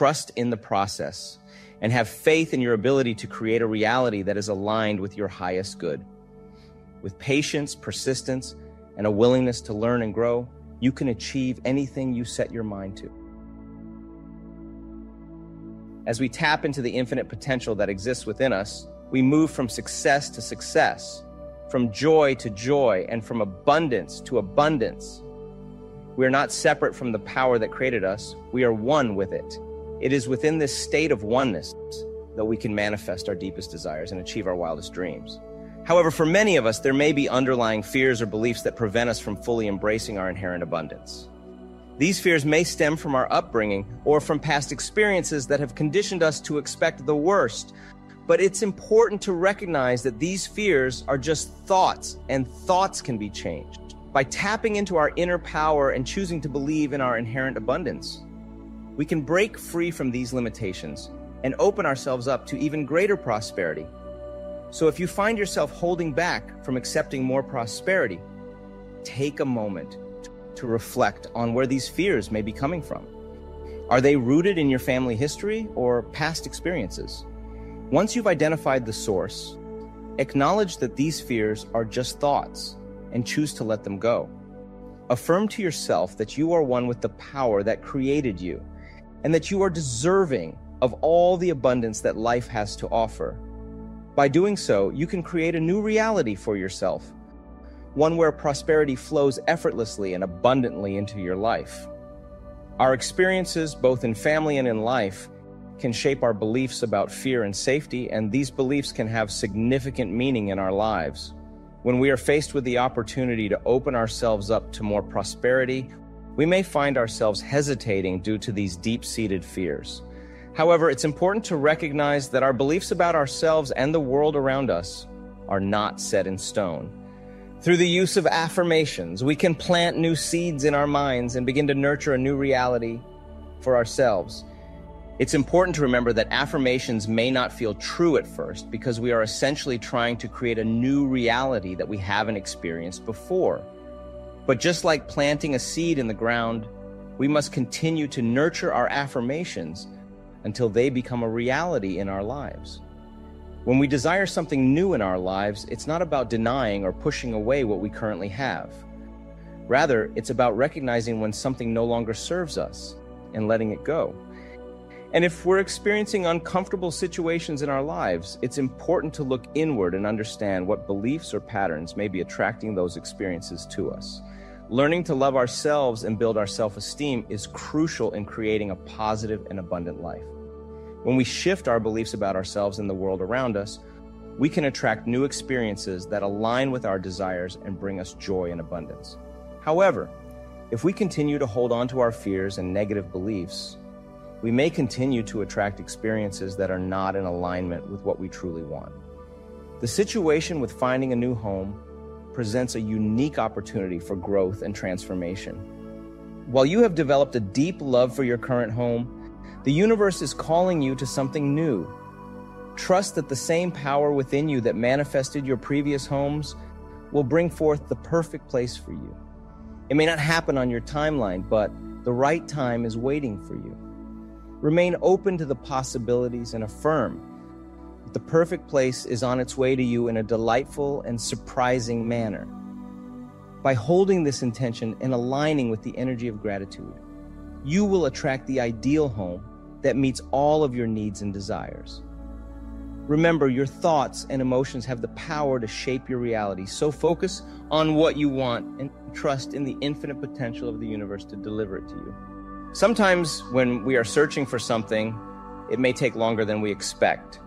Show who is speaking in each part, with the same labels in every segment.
Speaker 1: trust in the process, and have faith in your ability to create a reality that is aligned with your highest good. With patience, persistence, and a willingness to learn and grow, you can achieve anything you set your mind to. As we tap into the infinite potential that exists within us, we move from success to success, from joy to joy, and from abundance to abundance. We are not separate from the power that created us. We are one with it. It is within this state of oneness that we can manifest our deepest desires and achieve our wildest dreams. However, for many of us, there may be underlying fears or beliefs that prevent us from fully embracing our inherent abundance. These fears may stem from our upbringing or from past experiences that have conditioned us to expect the worst. But it's important to recognize that these fears are just thoughts, and thoughts can be changed. By tapping into our inner power and choosing to believe in our inherent abundance, we can break free from these limitations and open ourselves up to even greater prosperity. So if you find yourself holding back from accepting more prosperity, take a moment to reflect on where these fears may be coming from. Are they rooted in your family history or past experiences? Once you've identified the source, acknowledge that these fears are just thoughts and choose to let them go. Affirm to yourself that you are one with the power that created you and that you are deserving of all the abundance that life has to offer. By doing so, you can create a new reality for yourself, one where prosperity flows effortlessly and abundantly into your life. Our experiences, both in family and in life, can shape our beliefs about fear and safety, and these beliefs can have significant meaning in our lives. When we are faced with the opportunity to open ourselves up to more prosperity, we may find ourselves hesitating due to these deep-seated fears. However, it's important to recognize that our beliefs about ourselves and the world around us are not set in stone. Through the use of affirmations, we can plant new seeds in our minds and begin to nurture a new reality for ourselves. It's important to remember that affirmations may not feel true at first because we are essentially trying to create a new reality that we haven't experienced before. But just like planting a seed in the ground, we must continue to nurture our affirmations until they become a reality in our lives. When we desire something new in our lives, it's not about denying or pushing away what we currently have. Rather, it's about recognizing when something no longer serves us and letting it go. And if we're experiencing uncomfortable situations in our lives, it's important to look inward and understand what beliefs or patterns may be attracting those experiences to us. Learning to love ourselves and build our self-esteem is crucial in creating a positive and abundant life. When we shift our beliefs about ourselves and the world around us, we can attract new experiences that align with our desires and bring us joy and abundance. However, if we continue to hold on to our fears and negative beliefs, we may continue to attract experiences that are not in alignment with what we truly want. The situation with finding a new home presents a unique opportunity for growth and transformation. While you have developed a deep love for your current home, the universe is calling you to something new. Trust that the same power within you that manifested your previous homes will bring forth the perfect place for you. It may not happen on your timeline, but the right time is waiting for you. Remain open to the possibilities and affirm that the perfect place is on its way to you in a delightful and surprising manner. By holding this intention and aligning with the energy of gratitude, you will attract the ideal home that meets all of your needs and desires. Remember, your thoughts and emotions have the power to shape your reality, so focus on what you want and trust in the infinite potential of the universe to deliver it to you. Sometimes when we are searching for something, it may take longer than we expect.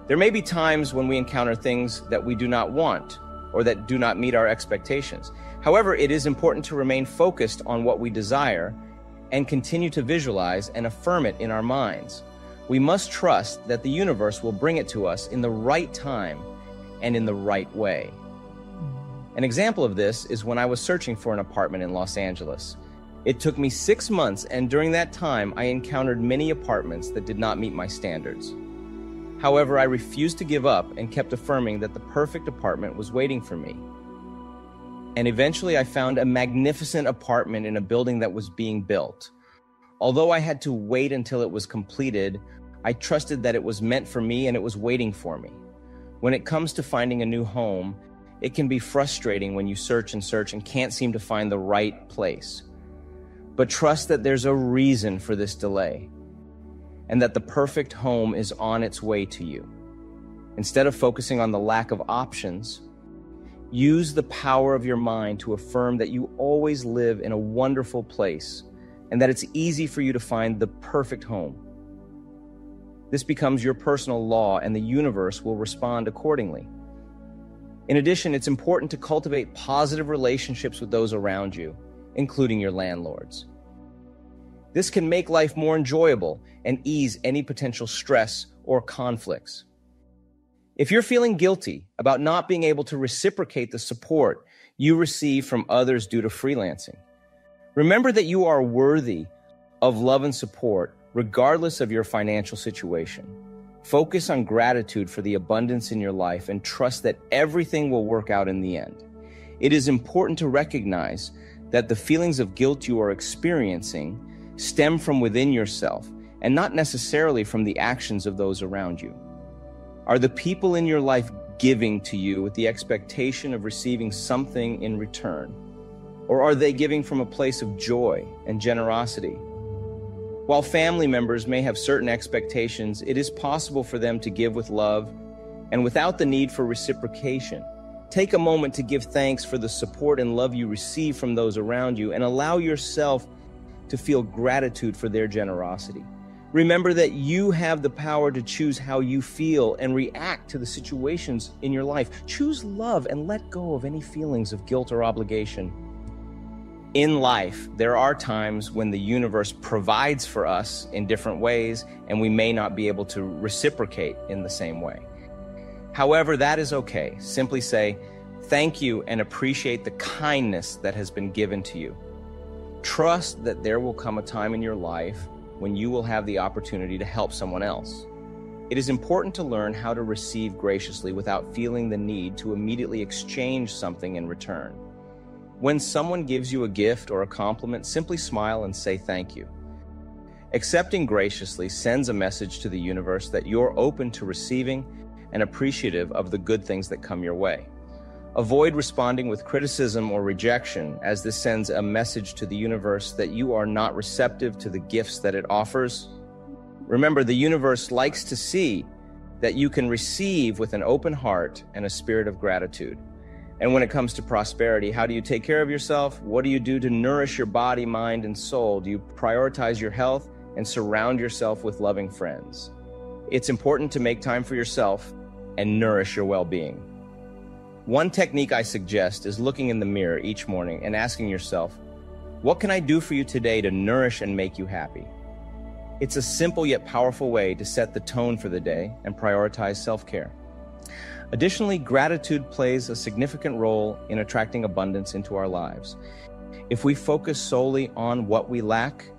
Speaker 1: There may be times when we encounter things that we do not want or that do not meet our expectations. However, it is important to remain focused on what we desire and continue to visualize and affirm it in our minds. We must trust that the universe will bring it to us in the right time and in the right way. An example of this is when I was searching for an apartment in Los Angeles. It took me 6 months, and during that time, I encountered many apartments that did not meet my standards. However, I refused to give up and kept affirming that the perfect apartment was waiting for me. And eventually I found a magnificent apartment in a building that was being built. Although I had to wait until it was completed, I trusted that it was meant for me and it was waiting for me. When it comes to finding a new home, it can be frustrating when you search and can't seem to find the right place. But trust that there's a reason for this delay and that the perfect home is on its way to you. Instead of focusing on the lack of options, use the power of your mind to affirm that you always live in a wonderful place and that it's easy for you to find the perfect home. This becomes your personal law, and the universe will respond accordingly. In addition, it's important to cultivate positive relationships with those around you, including your landlords. This can make life more enjoyable and ease any potential stress or conflicts. If you're feeling guilty about not being able to reciprocate the support you receive from others due to freelancing, remember that you are worthy of love and support regardless of your financial situation. Focus on gratitude for the abundance in your life and trust that everything will work out in the end. It is important to recognize that the feelings of guilt you are experiencing stem from within yourself and not necessarily from the actions of those around you. Are the people in your life giving to you with the expectation of receiving something in return? Or are they giving from a place of joy and generosity? While family members may have certain expectations, it is possible for them to give with love and without the need for reciprocation. Take a moment to give thanks for the support and love you receive from those around you and allow yourself to feel gratitude for their generosity. Remember that you have the power to choose how you feel and react to the situations in your life. Choose love and let go of any feelings of guilt or obligation. In life, there are times when the universe provides for us in different ways, and we may not be able to reciprocate in the same way. However, that is okay. Simply say, thank you and appreciate the kindness that has been given to you. Trust that there will come a time in your life when you will have the opportunity to help someone else. It is important to learn how to receive graciously without feeling the need to immediately exchange something in return. When someone gives you a gift or a compliment, simply smile and say thank you. Accepting graciously sends a message to the universe that you're open to receiving and appreciative of the good things that come your way. Avoid responding with criticism or rejection, as this sends a message to the universe that you are not receptive to the gifts that it offers. Remember, the universe likes to see that you can receive with an open heart and a spirit of gratitude. And when it comes to prosperity, how do you take care of yourself? What do you do to nourish your body, mind, and soul? Do you prioritize your health and surround yourself with loving friends? It's important to make time for yourself and nourish your well-being. One technique I suggest is looking in the mirror each morning and asking yourself, what can I do for you today to nourish and make you happy? It's a simple yet powerful way to set the tone for the day and prioritize self-care. Additionally, gratitude plays a significant role in attracting abundance into our lives. If we focus solely on what we lack,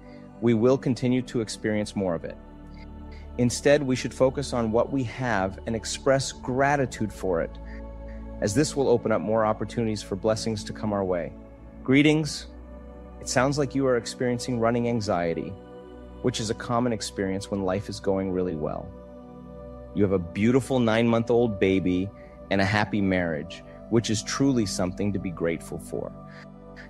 Speaker 1: we will continue to experience more of it. Instead, we should focus on what we have and express gratitude for it, as this will open up more opportunities for blessings to come our way. Greetings. It sounds like you are experiencing running anxiety, which is a common experience when life is going really well. You have a beautiful 9-month-old baby and a happy marriage, which is truly something to be grateful for.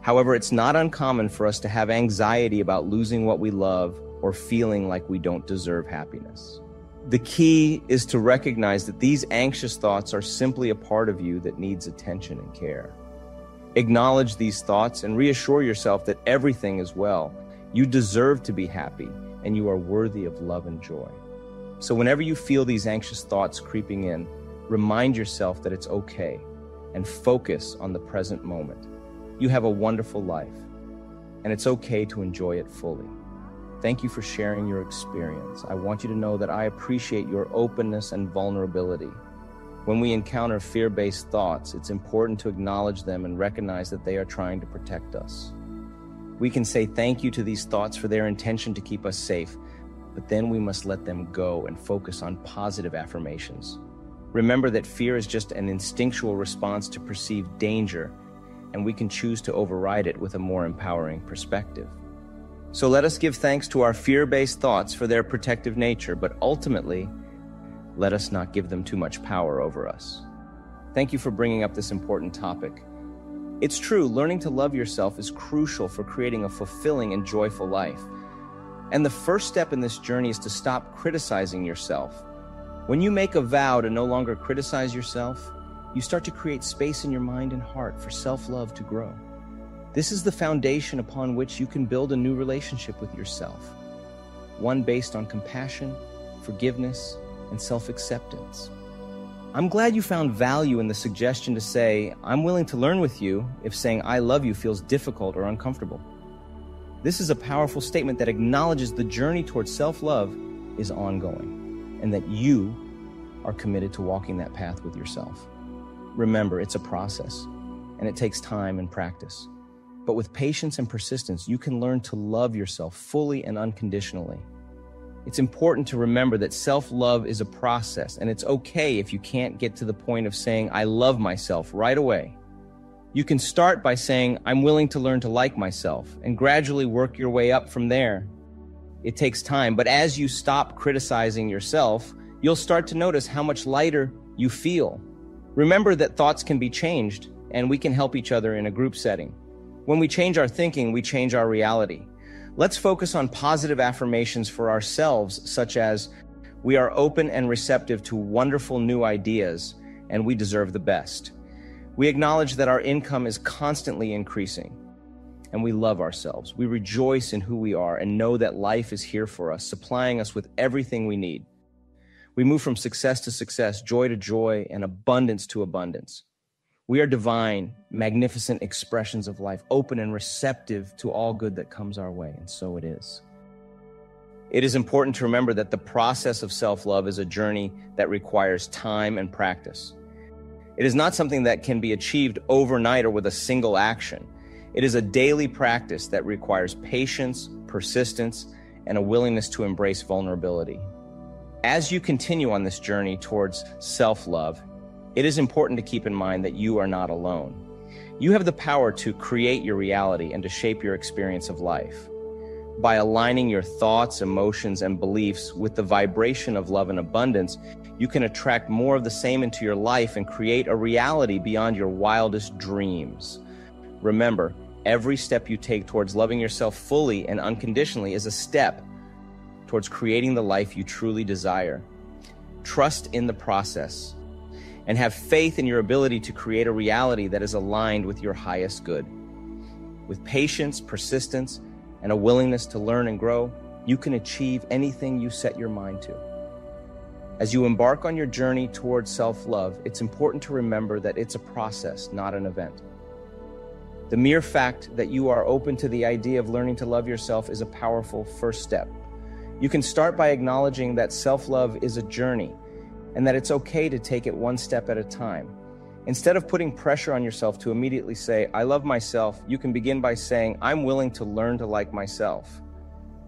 Speaker 1: However, it's not uncommon for us to have anxiety about losing what we love or feeling like we don't deserve happiness. The key is to recognize that these anxious thoughts are simply a part of you that needs attention and care. Acknowledge these thoughts and reassure yourself that everything is well. You deserve to be happy, and you are worthy of love and joy. So whenever you feel these anxious thoughts creeping in, remind yourself that it's okay and focus on the present moment. You have a wonderful life, and it's okay to enjoy it fully. Thank you for sharing your experience. I want you to know that I appreciate your openness and vulnerability. When we encounter fear-based thoughts, it's important to acknowledge them and recognize that they are trying to protect us. We can say thank you to these thoughts for their intention to keep us safe, but then we must let them go and focus on positive affirmations. Remember that fear is just an instinctual response to perceived danger, and we can choose to override it with a more empowering perspective. So let us give thanks to our fear-based thoughts for their protective nature, but ultimately, let us not give them too much power over us. Thank you for bringing up this important topic. It's true, learning to love yourself is crucial for creating a fulfilling and joyful life. And the first step in this journey is to stop criticizing yourself. When you make a vow to no longer criticize yourself, you start to create space in your mind and heart for self-love to grow. This is the foundation upon which you can build a new relationship with yourself, one based on compassion, forgiveness, and self-acceptance. I'm glad you found value in the suggestion to say, "I'm willing to learn with you," if saying "I love you" feels difficult or uncomfortable. This is a powerful statement that acknowledges the journey towards self-love is ongoing, and that you are committed to walking that path with yourself. Remember, it's a process, and it takes time and practice. But with patience and persistence, you can learn to love yourself fully and unconditionally. It's important to remember that self-love is a process, and it's okay if you can't get to the point of saying, "I love myself" right away. You can start by saying, "I'm willing to learn to like myself," and gradually work your way up from there. It takes time, but as you stop criticizing yourself, you'll start to notice how much lighter you feel. Remember that thoughts can be changed, and we can help each other in a group setting. When we change our thinking, we change our reality. Let's focus on positive affirmations for ourselves, such as, "We are open and receptive to wonderful new ideas, and we deserve the best." We acknowledge that our income is constantly increasing, and we love ourselves. We rejoice in who we are and know that life is here for us, supplying us with everything we need. We move from success to success, joy to joy, and abundance to abundance. We are divine, magnificent expressions of life, open and receptive to all good that comes our way, and so it is. It is important to remember that the process of self-love is a journey that requires time and practice. It is not something that can be achieved overnight or with a single action. It is a daily practice that requires patience, persistence, and a willingness to embrace vulnerability. As you continue on this journey towards self-love, it is important to keep in mind that you are not alone. You have the power to create your reality and to shape your experience of life. By aligning your thoughts, emotions, and beliefs with the vibration of love and abundance, you can attract more of the same into your life and create a reality beyond your wildest dreams. Remember, every step you take towards loving yourself fully and unconditionally is a step towards creating the life you truly desire. Trust in the process and have faith in your ability to create a reality that is aligned with your highest good. With patience, persistence, and a willingness to learn and grow, you can achieve anything you set your mind to. As you embark on your journey towards self-love, it's important to remember that it's a process, not an event. The mere fact that you are open to the idea of learning to love yourself is a powerful first step. You can start by acknowledging that self-love is a journey and that it's okay to take it one step at a time. Instead of putting pressure on yourself to immediately say, "I love myself," you can begin by saying, "I'm willing to learn to like myself."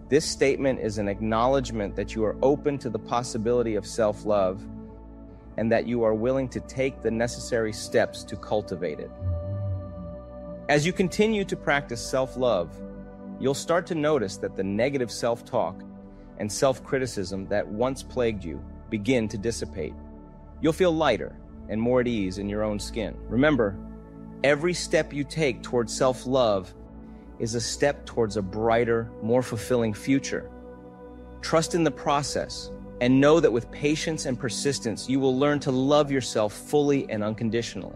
Speaker 1: This statement is an acknowledgement that you are open to the possibility of self-love and that you are willing to take the necessary steps to cultivate it. As you continue to practice self-love, you'll start to notice that the negative self-talk and self-criticism that once plagued you begin to dissipate. You'll feel lighter and more at ease in your own skin. Remember, every step you take towards self-love is a step towards a brighter, more fulfilling future. Trust in the process and know that with patience and persistence, you will learn to love yourself fully and unconditionally.